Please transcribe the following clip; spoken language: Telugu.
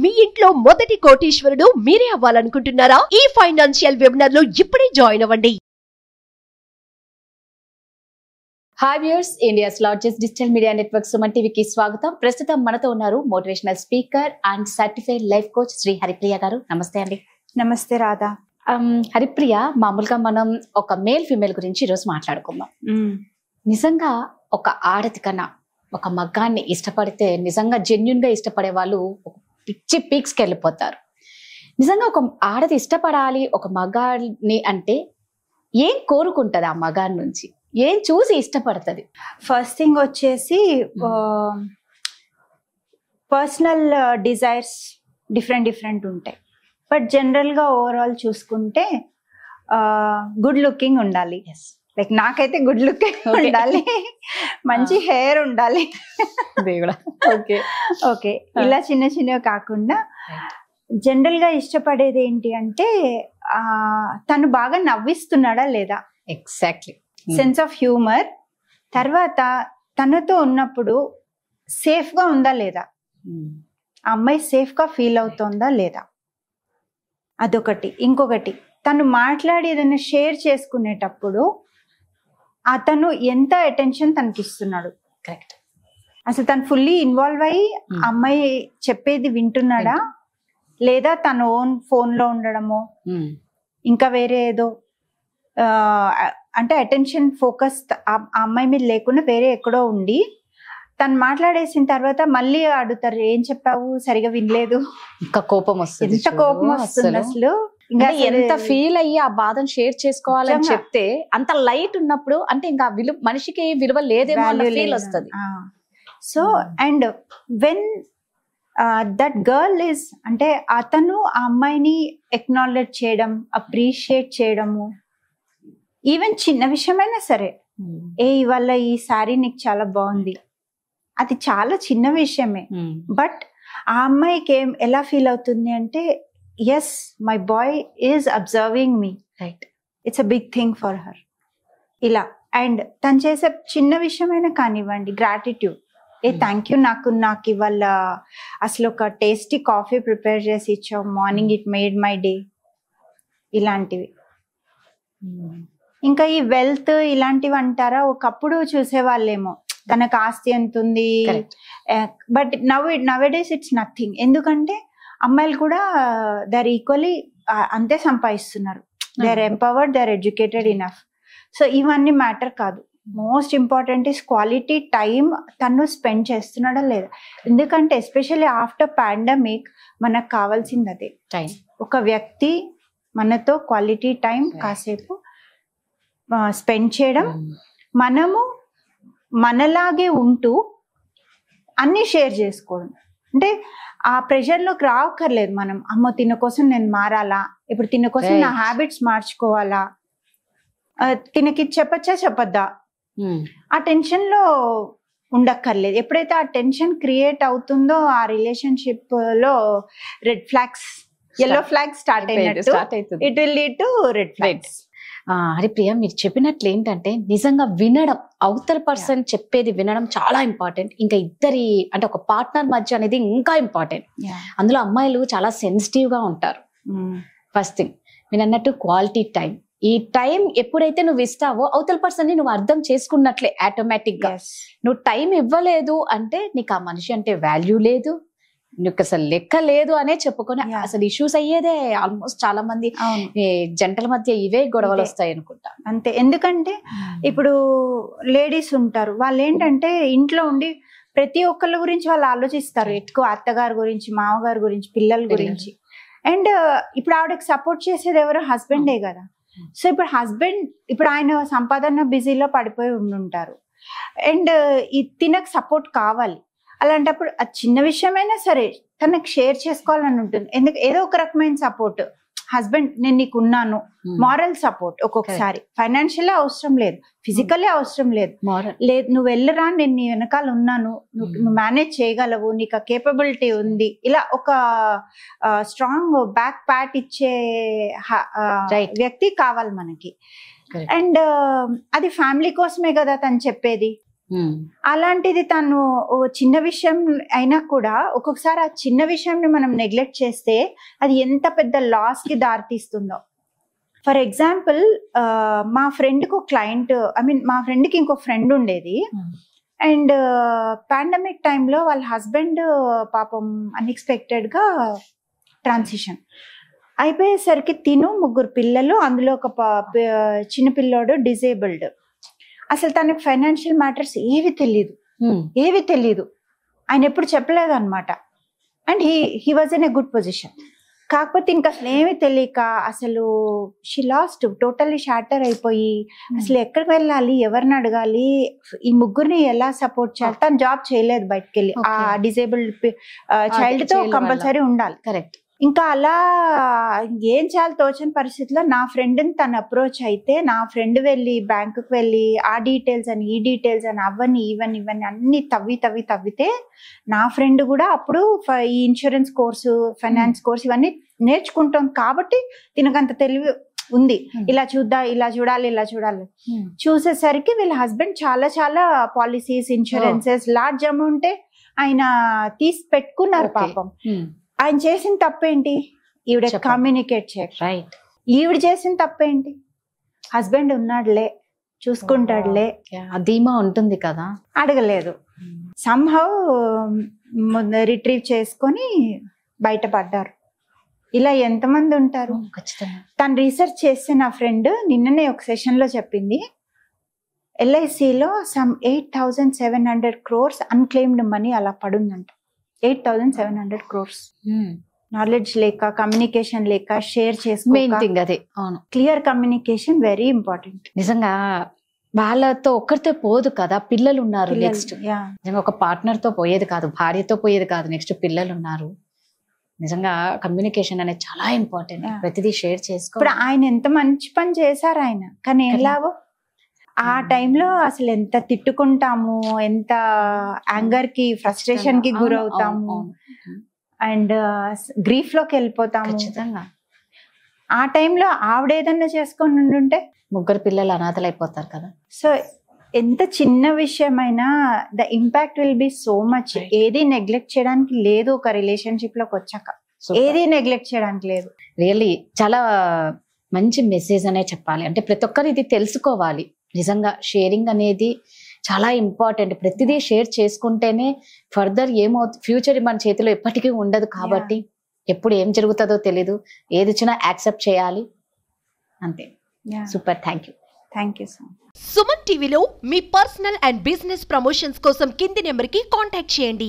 మీ ఇంట్లో మొదటి కోటీశ్వరుడు మీరే అవ్వాలనుకుంటున్నారా? ఈ ఫైనాన్షియల్ వెబినార్ లో ఇప్పుడే జాయిన్ అవ్వండి. Hi viewers, India's largest digital media network Suman టీవీకి స్వాగతం. ప్రస్తుతం మనతో ఉన్నారు motivational speaker and certified life coach Shri Haripriya గారు. నమస్తే అండి. నమస్తే రాధా. హరిప్రియ, మామూలుగా మనం ఒక మేల్ ఫీమేల్ గురించి ఈరోజు మాట్లాడుకుందాం. నిజంగా ఒక ఆడది కన్నా ఒక మగ్గాన్ని ఇష్టపడితే నిజంగా జెన్యున్ గా ఇష్టపడే వాళ్ళు పిచ్చి పీక్స్కి వెళ్ళిపోతారు. నిజంగా ఒక ఆడది ఇష్టపడాలి ఒక మగాడిని అంటే ఏం కోరుకుంటది? ఆ మగాడి నుంచి ఏం చూసి ఇష్టపడుతుంది? ఫస్ట్ థింగ్ వచ్చేసి పర్సనల్ డిజైర్స్ డిఫరెంట్ ఉంటాయి. బట్ జనరల్గా ఓవరాల్ చూసుకుంటే గుడ్ లుకింగ్ ఉండాలి. లైక్ నాకైతే గుడ్ లుకింగ్ ఉండాలి, మంచి హెయిర్ ఉండాలి. ఓకే, ఇలా చిన్న చిన్నవి కాకుండా జనరల్ గా ఇష్టపడేది ఏంటి అంటే తను బాగా నవ్విస్తున్నాడా లేదా, ఎగ్జాక్ట్లీ సెన్స్ ఆఫ్ హ్యూమర్. తర్వాత తనతో ఉన్నప్పుడు సేఫ్ గా ఉందా లేదా, ఆ అమ్మాయి సేఫ్ గా ఫీల్ అవుతుందా లేదా, అదొకటి. ఇంకొకటి, తను మాట్లాడి ఏదైనా షేర్ చేసుకునేటప్పుడు అతను ఎంత అటెన్షన్ తనకి ఇస్తున్నాడు. కరెక్ట్. అసలు తను ఫుల్లీ ఇన్వాల్వ్ అయ్యి అమ్మాయి చెప్పేది వింటున్నాడా, లేదా తన ఓన్ ఫోన్ లో ఉండడమో ఇంకా వేరే ఏదో అంటే అటెన్షన్ ఫోకస్ ఆ అమ్మాయి మీద లేకుండా వేరే ఎక్కడో ఉండి తను మాట్లాడేసిన తర్వాత మళ్ళీ అడుగుతారు ఏం చెప్పావు, సరిగా వినలేదు. ఇంకా కోపం వస్తుంది. ఎంత కోపం వస్తుంది అసలు. ఇంకా ఎంత ఫీల్ అయ్యి ఆ బాధను షేర్ చేసుకోవాలని చెప్తే అంత లైట్ ఉన్నప్పుడు అంటే ఇంకా మనిషికి విలువ లేదేమో అన్న ఫీల్ వస్తుంది. So and when that girl is అంటే అతను ఆ అమ్మాయిని ఎక్నాలెడ్జ్ చేయడం, అప్రిషియేట్ చేయడము, ఈవెన్ చిన్న విషయమైనా సరే, ఇవాళ ఈ శారీ నీకు చాలా బాగుంది, అది చాలా చిన్న విషయమే. బట్ ఆ అమ్మాయికి ఎలా ఫీల్ అవుతుంది అంటే yes my boy is observing me, right, it's a big thing for her. ఇలా అండ్ తను చేసే చిన్న విషయమైనా కానివ్వండి, గ్రాటిట్యూడ్, థ్యాంక్ యూ, నాకు ఇవాళ అసలు ఒక టేస్టీ కాఫీ ప్రిపేర్ చేసి ఇచ్చావు, morning it made my day, ఇలాంటివి. ఇంకా ఈ వెల్త్ ఇలాంటివి అంటారా, ఒకప్పుడు చూసేవాళ్ళేమో తనకు ఆస్తి ఎంత ఉంది, but now days it's nothing. ఎందుకంటే అమ్మాయిలు కూడా దే ఆర్ ఈక్వల్లీ అంతే సంపాదిస్తున్నారు, they are empowered, they are educated enough. So ఇవన్నీ మ్యాటర్ కాదు. Most important is quality time తను స్పెండ్ చేస్తున్నాడా లేదా. ఎందుకంటే ఎస్పెషల్లీ ఆఫ్టర్ పాండమిక్ మనకు కావాల్సింది అదే టైం. ఒక వ్యక్తి మనతో క్వాలిటీ టైం కాసేపు స్పెండ్ చేయడం, మనము మనలాగే ఉంటూ అన్ని షేర్ చేసుకోవడం. అంటే ఆ ప్రెషర్లోకి రావక్కర్లేదు మనం, అమ్మో తిన కోసం నేను మారాలా, ఇప్పుడు తిన కోసం నా హ్యాబిట్స్ మార్చుకోవాలా, తినకి చెప్పొద్దా, ఆ టెన్షన్ లో ఉండక్కర్లేదు. ఎప్పుడైతే ఆ టెన్షన్ క్రియేట్ అవుతుందో ఆ రిలేషన్షిప్ లో red flags, yellow flags start అయినట్టు, it will lead to red flags. Haripriya, మీరు చెప్పినట్లు ఏంటంటే నిజంగా వినడం, అవతల పర్సన్ చెప్పేది వినడం చాలా ఇంపార్టెంట్. ఇంకా ఇద్దరి అంటే ఒక పార్ట్నర్ మధ్య అనేది ఇంకా ఇంపార్టెంట్. అందులో అమ్మాయిలు చాలా సెన్సిటివ్ గా ఉంటారు. ఫస్ట్ థింగ్ మీరు అన్నట్టు క్వాలిటీ టైం. ఈ టైం ఎప్పుడైతే నువ్వు ఇస్తావో అవతల పర్సన్ ని నువ్వు అర్థం చేసుకున్నట్లే ఆటోమేటిక్ గా. నువ్వు టైం ఇవ్వలేదు అంటే నీకు ఆ మనిషి అంటే వాల్యూ లేదు, నీకు అసలు లెక్క లేదు అనే చెప్పుకొని అసలు ఇష్యూస్ అయ్యేదే. ఆల్మోస్ట్ చాలా మంది జంటల మధ్య ఇవే గొడవలు వస్తాయి అనుకుంటా. అంతే. ఎందుకంటే ఇప్పుడు లేడీస్ ఉంటారు, వాళ్ళు ఏంటంటే ఇంట్లో ఉండి ప్రతి ఒక్కళ్ళ గురించి వాళ్ళు ఆలోచిస్తారు ఎక్కువ, అత్తగారి గురించి, మామగారి గురించి, పిల్లల గురించి. అండ్ ఇప్పుడు ఆవిడకి సపోర్ట్ చేసేది ఎవరు? హస్బెండే కదా. సో ఇప్పుడు ఇప్పుడు ఆయన సంపాదన బిజీలో పడిపోయి ఉండుంటారు అండ్ తినకు సపోర్ట్ కావాలి. అలాంటప్పుడు ఆ చిన్న విషయమైనా సరే తనకు షేర్ చేసుకోవాలని ఉంటుంది. ఎందుకు ఏదో ఒక రకమైన సపోర్ట్, హస్బెండ్ నేను నీకు ఉన్నాను, మారల్ సపోర్ట్. ఒక్కొక్కసారి ఫైనాన్షియల్ అవసరం లేదు, ఫిజికల్లీ అవసరం లేదు, నువ్వు వెళ్ళరా, నేను నీ వెనకాల ఉన్నాను, నువ్వు మేనేజ్ చేయగలవు, నీకు ఆ కేపబిలిటీ ఉంది, ఇలా ఒక స్ట్రాంగ్ బ్యాక్ ప్యాట్ ఇచ్చే వ్యక్తి కావాలి మనకి. అండ్ అది ఫ్యామిలీ కోసమే కదా తను చెప్పేది. అలాంటిది తను ఓ చిన్న విషయం అయినా కూడా ఒక్కొక్కసారి ఆ చిన్న విషయంని మనం నెగ్లెక్ట్ చేస్తే అది ఎంత పెద్ద లాస్ కి దారితీస్తుందో. ఫర్ ఎగ్జాంపుల్ మా ఫ్రెండ్కి ఒక క్లయింట్, మా ఫ్రెండ్కి ఇంకో ఫ్రెండ్ ఉండేది. అండ్ పాండమిక్ టైంలో వాళ్ళ హస్బెండ్ పాపం అన్ఎక్స్పెక్టెడ్ గా ట్రాన్సిషన్ అయిపోయేసరికి తిను 3 పిల్లలు, అందులో ఒక చిన్న పిల్లోడు డిజేబుల్డ్. అసలు తనకి ఫైనాన్షియల్ మ్యాటర్స్ ఏవి తెలియదు, ఆయన ఎప్పుడు చెప్పలేదు అనమాట. And he was in a good position. కాకపోతే ఇంకా అసలు ఏమి తెలియక అసలు షీ లాస్ట్, టోటల్లీ షాటర్ అయిపోయి అసలు ఎక్కడికి వెళ్ళాలి, ఎవరిని అడగాలి, ఈ 3 ఎలా సపోర్ట్ చేయాలి. తను జాబ్ చేయలేదు, బయటకు వెళ్ళి ఆ డిజేబుల్డ్ చైల్డ్ తో కంపల్సరీ ఉండాలి. కరెక్ట్. ఇంకా అలా ఏం చేయాలి తోచని పరిస్థితిలో నా ఫ్రెండ్ని తను అప్రోచ్ అయితే, నా ఫ్రెండ్ వెళ్ళి బ్యాంకుకి వెళ్ళి ఆ డీటెయిల్స్ అని ఈ డీటెయిల్స్ అని అవన్నీ ఇవన్నీ అన్ని తవ్వితే నా ఫ్రెండ్ కూడా అప్పుడు ఈ ఇన్సూరెన్స్ కోర్సు, ఫైనాన్స్ కోర్సు ఇవన్నీ నేర్చుకుంటాం కాబట్టి తినకంత తెలివి ఉంది. ఇలా చూడాలి. చూసేసరికి వీళ్ళ హస్బెండ్ చాలా పాలసీస్, ఇన్సూరెన్సెస్, లార్జ్ అమౌంటే ఆయన తీసి పెట్టుకున్నారు. పాపం ఆయన చేసిన తప్పేంటి, ఈవిడ కమ్యూనికేట్ చేయక. ఈవిడ చేసిన తప్పేంటి, హస్బెండ్ ఉన్నాడులే, చూసుకుంటాడులే, ధీమా ఉంటుంది కదా, అడగలేదు. సంహౌ రిట్రీవ్ చేసుకొని బయటపడ్డారు. ఇలా ఎంతమంది ఉంటారు. తను రీసెర్చ్ చేస్తే నా ఫ్రెండ్ నిన్ననే ఒక సెషన్ లో చెప్పింది, LICలో సమ్ 8,700 crores అన్క్లెయిమ్డ్ మనీ అలా పడుందంట. 8,700 crores. నాలెడ్జ్ లేక, కమ్యూనికేషన్ లేక, షేర్ చేసుకో. Clear communication very important. నిజంగా వాళ్ళతో ఒక్కరితో పోదు కదా, పిల్లలు ఉన్నారు. నెక్స్ట్ నిజంగా ఒక పార్ట్నర్ తో పోయేది కాదు, భార్యతో పోయేది కాదు, నెక్స్ట్ పిల్లలు ఉన్నారు. నిజంగా కమ్యూనికేషన్ అనేది చాలా ఇంపార్టెంట్. ప్రతిదీ షేర్ చేసుకో. ఇప్పుడు ఆయన ఎంత మంచి పని చేశారు ఆయన, కానీ ఏం లాభం. ఆ టైంలో అసలు ఎంత తిట్టుకుంటాము, ఎంత యాంగర్ కి, ఫ్రస్ట్రేషన్ కి గురవుతాము, అండ్ గ్రీఫ్ లోకి వెళ్ళిపోతాము. ఆ టైంలో ఆవిడ ఏదన్నా చేసుకొని ఉండుంటే 3 పిల్లలు అనాథలు అయిపోతారు కదా. సో ఎంత చిన్న విషయమైనా the impact will be so much. ఏది నెగ్లెక్ట్ చేయడానికి లేదు, ఒక రిలేషన్షిప్ లోకి వచ్చాక ఏది నెగ్లెక్ట్ చేయడానికి లేదు. రియల్లీ చాలా మంచి మెసేజ్ అనే చెప్పాలి. అంటే ప్రతి ఒక్కరు ఇది తెలుసుకోవాలి. నిజంగా షేరింగ్ అనేది చాలా ఇంపార్టెంట్. ప్రతిదీ షేర్ చేసుకుంటేనే ఫర్దర్ ఫ్యూచర్ మన చేతిలో ఎప్పటికీ ఉండదు కాబట్టి ఎప్పుడు ఏం జరుగుతుందో తెలీదు. ఏది వచ్చినా యాక్సెప్ట్ చేయాలి అంతే. Super, thank you so much. Suman టీవీలో మీ పర్సనల్ అండ్ బిజినెస్ ప్రమోషన్స్ కోసం కింది నెంబర్కి కాంటాక్ట్ చేయండి.